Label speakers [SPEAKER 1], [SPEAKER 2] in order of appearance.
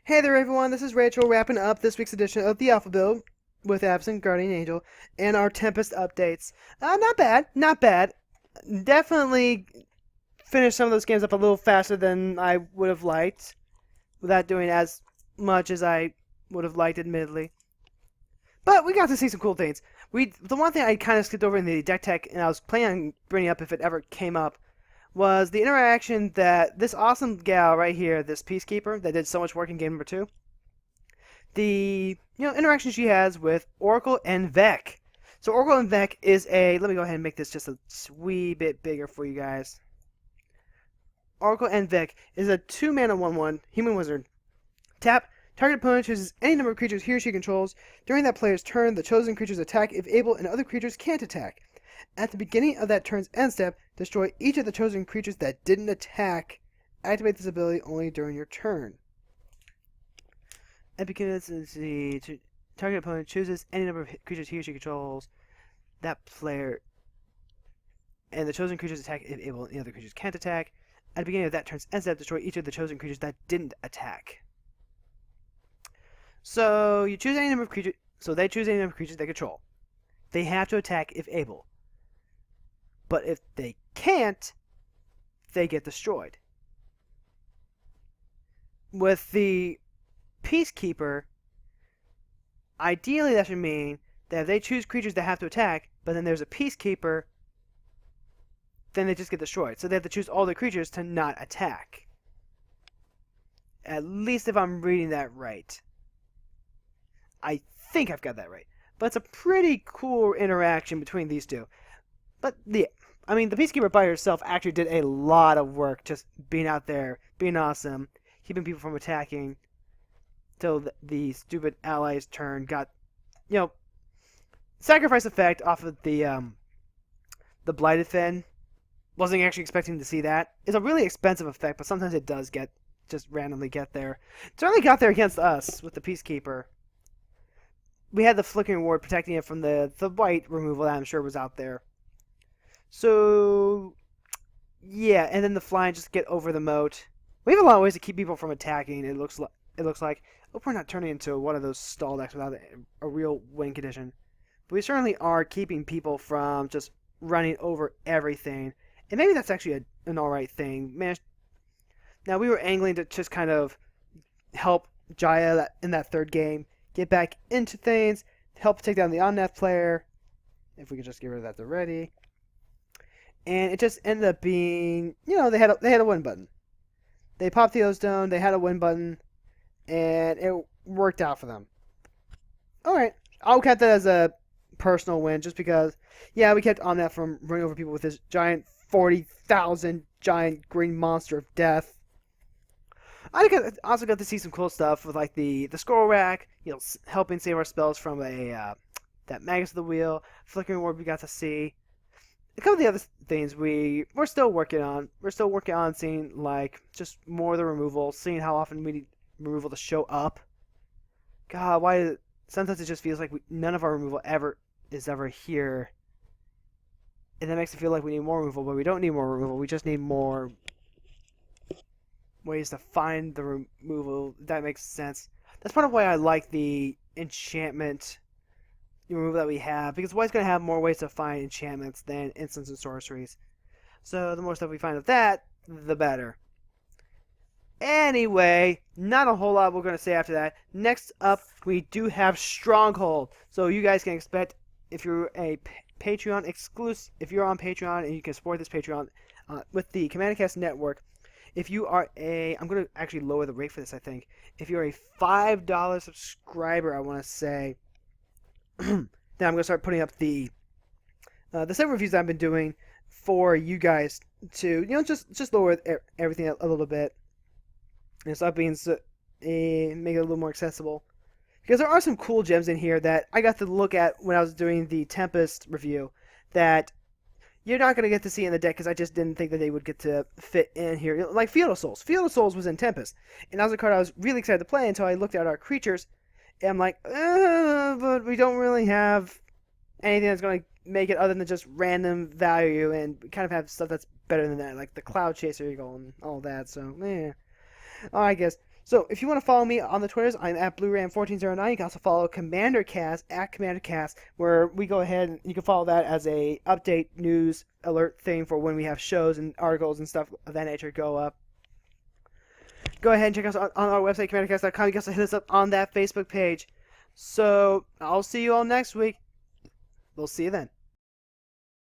[SPEAKER 1] Hey there, everyone. This is Rachel wrapping up this week's edition of the Alpha Build with Avacyn, Guardian Angel, and our Tempest updates. Not bad, not bad. Definitely finished some of those games up a little faster than I would have liked, without doing as much as I would have liked, admittedly. But we got to see some cool things. The one thing I kind of skipped over in the deck tech, and I was planning on bringing up if it ever came up, was the interaction that this awesome gal right here, this Peacekeeper that did so much work in game number 2, the interaction she has with Oracle and Vec. So Oracle and Vec is a, let me go ahead and make this just a wee bit bigger for you guys. Oracle and Vec is a 2-mana 1/1 human wizard. Tap, target opponent chooses any number of creatures he or she controls. During that player's turn, the chosen creatures attack if able, and other creatures can't attack. At the beginning of that turn's end step, destroy each of the chosen creatures that didn't attack. Activate this ability only during your turn. At the beginning of the target opponent chooses any number of creatures he or she controls. That player and the chosen creatures attack if able, and the other creatures can't attack. At the beginning of that turn's end step, destroy each of the chosen creatures that didn't attack. So you choose any number of creatures. So they choose any number of creatures they control. They have to attack if able. But if they can't, they get destroyed. With the Peacekeeper, ideally that should mean that if they choose creatures that have to attack, but then there's a Peacekeeper, then they just get destroyed. So they have to choose all the creatures to not attack. At least if I'm reading that right. I think I've got that right. But it's a pretty cool interaction between these two. But the Peacekeeper by herself actually did a lot of work just being out there, being awesome, keeping people from attacking till the stupid allies' turn got, sacrifice effect off of the Blighted Fin. Wasn't actually expecting to see that. It's a really expensive effect, but sometimes it does just randomly get there. It certainly got there against us with the Peacekeeper. We had the Flickering Ward protecting it from the white removal that I'm sure was out there. So, yeah, and then the flying just get over the moat. We have a lot of ways to keep people from attacking. It looks like. Hope we're not turning into one of those stall decks without a real win condition. But we certainly are keeping people from just running over everything. And maybe that's actually an alright thing. Now, we were angling to just kind of help Jaya in that third game get back into things, help take down the Omnath player. If we could just get rid of that already. And it just ended up being, they had a win button. They popped the Ozone, they had a win button, and it worked out for them. Alright, I'll count that as a personal win, just because, yeah, we kept Omnath from running over people with this giant 40,000 giant green monster of death. I also got to see some cool stuff with like the scroll rack, helping save our spells from that Magus of the Wheel, Flickering Ward we got to see. A couple of the other things we're still working on. We're still working on seeing like just more of the removal, seeing how often we need removal to show up. God, sometimes it just feels like none of our removal is ever here. And that makes it feel like we need more removal, but we don't need more removal. We just need more ways to find the removal. That makes sense. That's part of why I like the enchantment removal that we have, because we're always going to have more ways to find enchantments than instants and sorceries. So the more stuff we find of that, the better. Anyway, not a whole lot we're going to say after that. Next up, we do have Stronghold. So you guys can expect, if you're a Patreon exclusive, if you're on Patreon and you can support this Patreon with the CommanderCast network, if you are I'm going to actually lower the rate for this, I think. If you're a $5 subscriber, I want to say, then I'm going to start putting up the set reviews I've been doing for you guys to, just lower everything a little bit. And stop being, make it a little more accessible. Because there are some cool gems in here that I got to look at when I was doing the Tempest review that you're not going to get to see in the deck because I just didn't think that they would get to fit in here. Like Field of Souls. Field of Souls was in Tempest. And that was a card I was really excited to play until I looked at our creatures. And I'm like, but we don't really have anything that's going to make it other than just random value. And we kind of have stuff that's better than that. Like the Cloud Chaser Eagle and all that. So, I guess. So if you want to follow me on the Twitters, I'm at BlueRam1409. You can also follow CommanderCast at CommanderCast, where we go ahead and you can follow that as a update news alert thing for when we have shows and articles and stuff of that nature go up. Go ahead and check us out on our website, CommanderCast.com. You can also hit us up on that Facebook page. So I'll see you all next week. We'll see you then.